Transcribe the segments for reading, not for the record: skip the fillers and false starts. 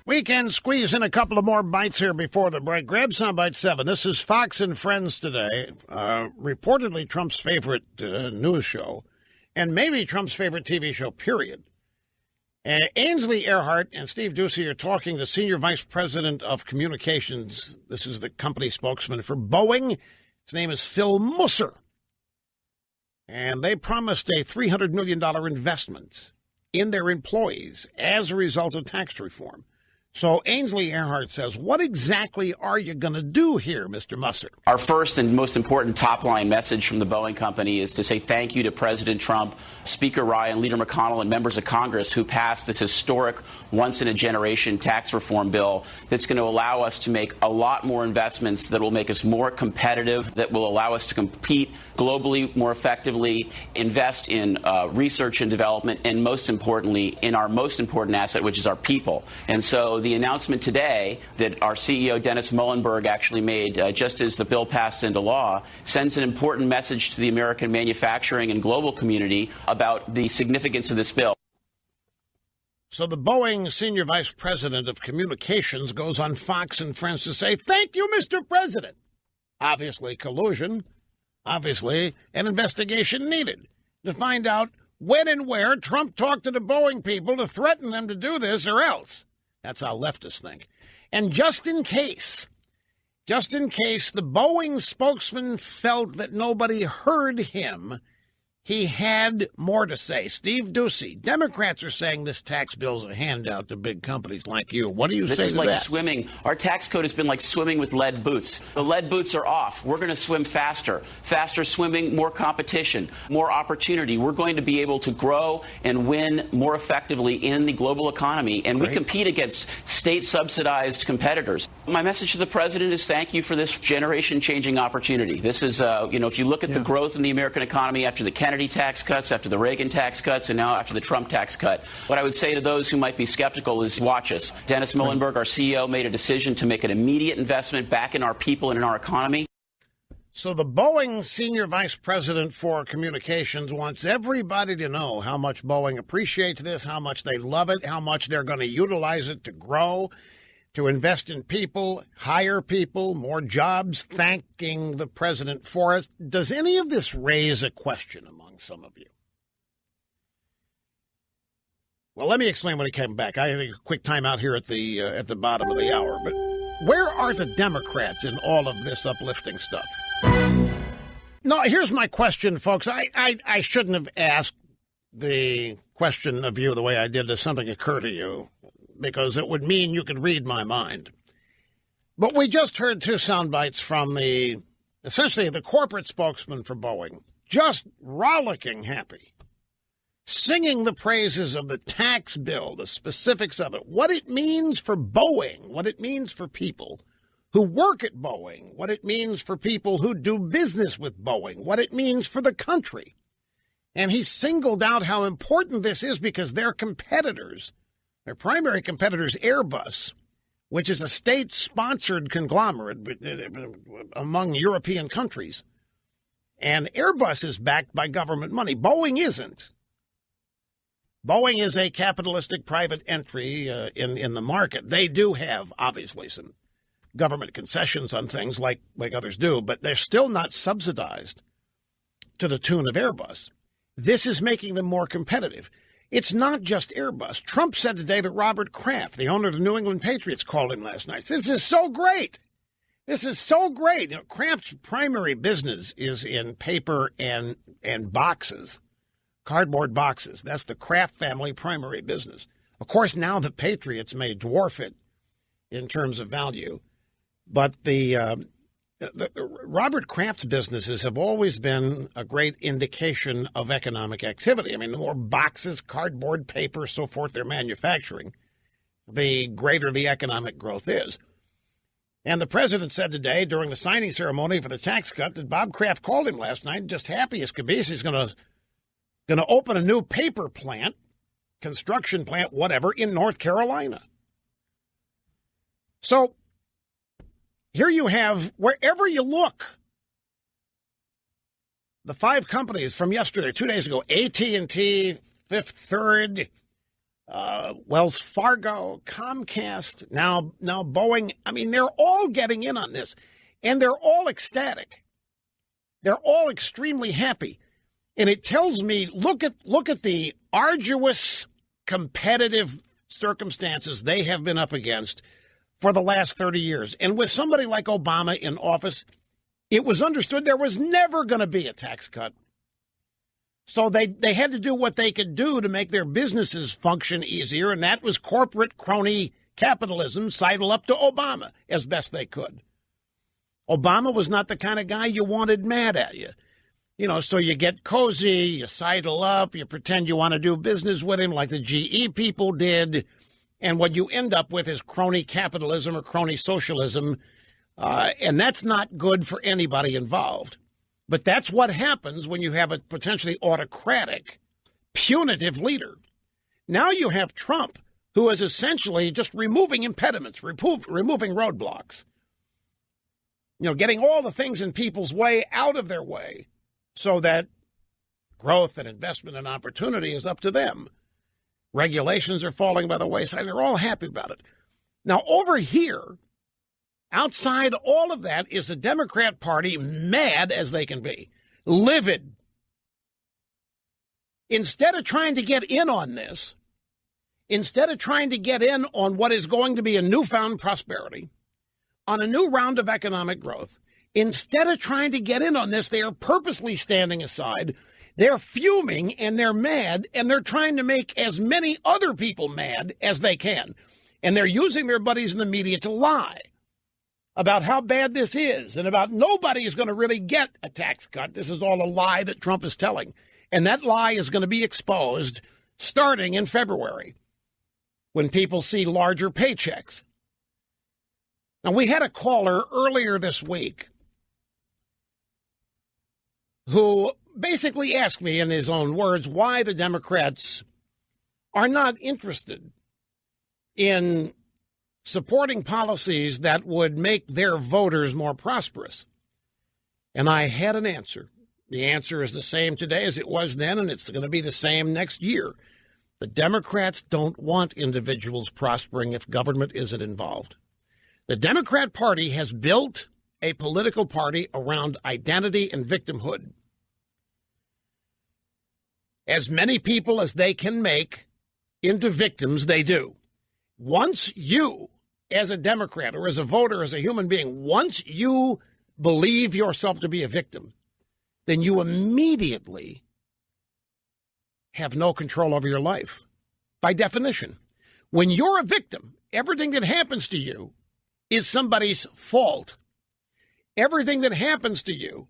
We can squeeze in a couple of more bites here before the break. Grab soundbite 7. This is Fox and Friends today. Reportedly Trump's favorite news show, and maybe Trump's favorite TV show, period. Ainsley Earhardt and Steve Doocy are talking to Senior Vice President of Communications. This is the company spokesman for Boeing. His name is Phil Musser. And they promised a $300 million investment in their employees as a result of tax reform. So Ainsley Earhardt says, what exactly are you going to do here, Mr. Musser? Our first and most important top-line message from the Boeing company is to say thank you to President Trump, Speaker Ryan, Leader McConnell, and members of Congress who passed this historic, once-in-a-generation tax reform bill that's going to allow us to make a lot more investments that will make us more competitive, that will allow us to compete globally more effectively, invest in research and development, and most importantly, in our most important asset, which is our people. And so the announcement today that our CEO, Dennis Muhlenberg, actually made just as the bill passed into law sends an important message to the American manufacturing and global community about the significance of this bill. So the Boeing Senior Vice President of Communications goes on Fox and Friends to say, thank you, Mr. President. Obviously collusion, obviously an investigation needed to find out when and where Trump talked to the Boeing people to threaten them to do this or else. That's how leftists think. And just in case the Boeing spokesman felt that nobody heard him, he had more to say. Steve Doocy, Democrats are saying this tax bill's a handout to big companies like you. What do you say to that? This is like swimming. Our tax code has been like swimming with lead boots. The lead boots are off. We're going to swim faster. Faster swimming, more competition, more opportunity. We're going to be able to grow and win more effectively in the global economy. And we compete against state-subsidized competitors. My message to the president is thank you for this generation-changing opportunity. This is, if you look at the growth in the American economy after the Kennedy tax cuts, after the Reagan tax cuts, and now after the Trump tax cut. What I would say to those who might be skeptical is watch us. Dennis Muhlenberg, our CEO, made a decision to make an immediate investment back in our people and in our economy. So the Boeing Senior Vice President for Communications wants everybody to know how much Boeing appreciates this, how much they love it, how much they're going to utilize it to grow, to invest in people, hire people, more jobs, thanking the president for it. Does any of this raise a question among some of you? Well, let me explain when he came back. I had a quick time out here at the bottom of the hour. But where are the Democrats in all of this uplifting stuff? No, here's my question, folks. I shouldn't have asked the question of you the way I did. Does something occur to you? Because it would mean you could read my mind. But we just heard two sound bites from essentially the corporate spokesman for Boeing, just rollicking happy, singing the praises of the tax bill, the specifics of it, what it means for Boeing, what it means for people who work at Boeing, what it means for people who do business with Boeing, what it means for the country. And he singled out how important this is because their competitors, their primary competitors, Airbus, which is a state-sponsored conglomerate among European countries, and Airbus is backed by government money. Boeing isn't. Boeing is a capitalistic private entry in the market. They do have, obviously, some government concessions on things like others do, but they're still not subsidized to the tune of Airbus. This is making them more competitive. It's not just Airbus. Trump said today that Robert Kraft, the owner of the New England Patriots, called him last night. This is so great. This is so great. Kraft's primary business is in paper and boxes, cardboard boxes. That's the Kraft family primary business. Of course, now the Patriots may dwarf it in terms of value, but the Robert Kraft's businesses have always been a great indication of economic activity. I mean, the more boxes, cardboard, paper, so forth they're manufacturing, the greater the economic growth is. And the president said today during the signing ceremony for the tax cut that Bob Kraft called him last night, just happy as could be. He's going to open a new paper plant, construction plant, whatever, in North Carolina. So here you have, wherever you look, the five companies from yesterday, 2 days ago, AT&T, Fifth Third, Wells Fargo, Comcast, now Boeing. I mean, they're all getting in on this, and they're all ecstatic. They're all extremely happy. And it tells me, look at the arduous, competitive circumstances they have been up against for the last 30 years. And with somebody like Obama in office, it was understood there was never going to be a tax cut. So they had to do what they could do to make their businesses function easier, and that was corporate crony capitalism sidle up to Obama as best they could. Obama was not the kind of guy you wanted mad at you. You know, so you get cozy, you sidle up, you pretend you want to do business with him like the GE people did, and what you end up with is crony capitalism or crony socialism, and that's not good for anybody involved. But that's what happens when you have a potentially autocratic, punitive leader. Now you have Trump, who is essentially just removing impediments, removing roadblocks. You know, getting all the things in people's way out of their way so that growth and investment and opportunity is up to them. Regulations are falling by the wayside. They're all happy about it. Now, over here, outside all of that is the Democrat Party mad as they can be, livid. Instead of trying to get in on this, instead of trying to get in on what is going to be a newfound prosperity, on a new round of economic growth, instead of trying to get in on this, they are purposely standing aside. They're fuming and they're mad, and they're trying to make as many other people mad as they can. And they're using their buddies in the media to lie about how bad this is and about nobody is going to really get a tax cut. This is all a lie that Trump is telling. And that lie is going to be exposed starting in February when people see larger paychecks. Now, we had a caller earlier this week who basically asked me in his own words why the Democrats are not interested in supporting policies that would make their voters more prosperous. And I had an answer. The answer is the same today as it was then, and it's going to be the same next year. The Democrats don't want individuals prospering if government isn't involved. The Democrat Party has built a political party around identity and victimhood. As many people as they can make into victims, they do. Once you, as a Democrat or as a voter, as a human being, once you believe yourself to be a victim, then you immediately have no control over your life. By definition, when you're a victim, everything that happens to you is somebody's fault. Everything that happens to you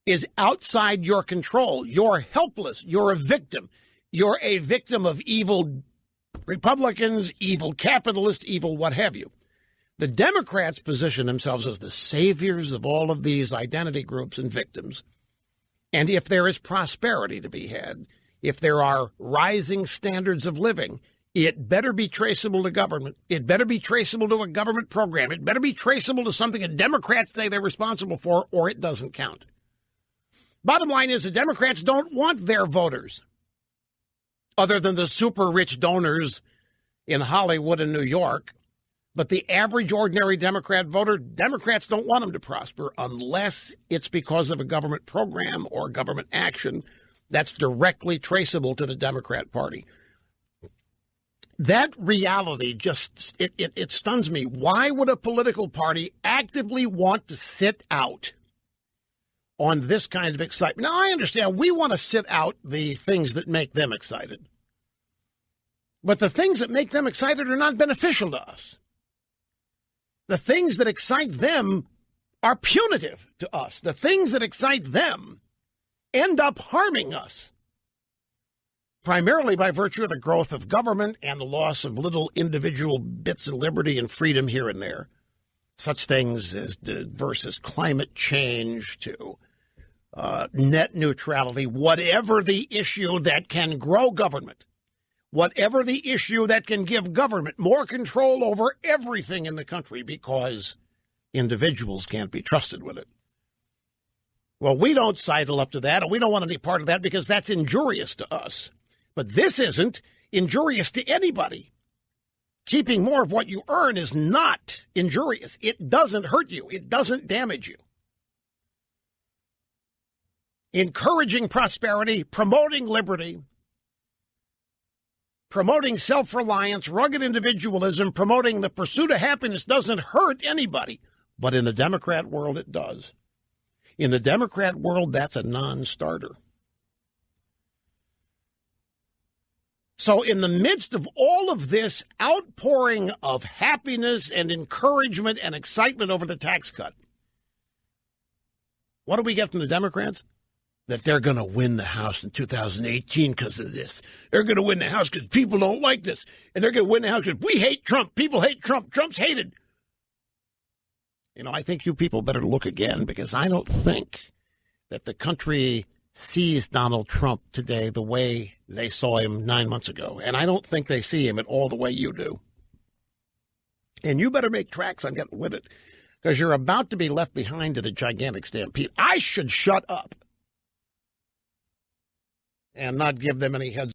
is outside your control. You're helpless. You're a victim. You're a victim of evil Republicans, evil capitalists, evil what have you. The Democrats position themselves as the saviors of all of these identity groups and victims. And if there is prosperity to be had, if there are rising standards of living, it better be traceable to government. It better be traceable to a government program. It better be traceable to something that Democrats say they're responsible for, or it doesn't count. Bottom line is the Democrats don't want their voters, other than the super rich donors in Hollywood and New York. But the average, ordinary Democrat voter, Democrats don't want them to prosper unless it's because of a government program or government action that's directly traceable to the Democrat Party. That reality just, it stuns me. Why would a political party actively want to sit out on this kind of excitement? Now, I understand we want to sit out the things that make them excited. But the things that make them excited are not beneficial to us. The things that excite them are punitive to us. The things that excite them end up harming us, primarily by virtue of the growth of government and the loss of little individual bits of liberty and freedom here and there. Such things as versus climate change to net neutrality, whatever the issue that can grow government, whatever the issue that can give government more control over everything in the country because individuals can't be trusted with it. Well, we don't sidle up to that, and we don't want any part of that because that's injurious to us. But this isn't. injurious to anybody. Keeping more of what you earn is not injurious. It doesn't hurt you. It doesn't damage you. Encouraging prosperity, promoting liberty, promoting self-reliance, rugged individualism, promoting the pursuit of happiness doesn't hurt anybody. But in the Democrat world, it does. In the Democrat world, that's a non-starter. So in the midst of all of this outpouring of happiness and encouragement and excitement over the tax cut, what do we get from the Democrats? That they're going to win the House in 2018 because of this. They're going to win the House because people don't like this. And they're going to win the House because we hate Trump. People hate Trump. Trump's hated. You know, I think you people better look again, because I don't think that the country sees Donald Trump today the way they saw him 9 months ago. And I don't think they see him at all the way you do. And you better make tracks on getting with it, because you're about to be left behind in a gigantic stampede. I should shut up and not give them any heads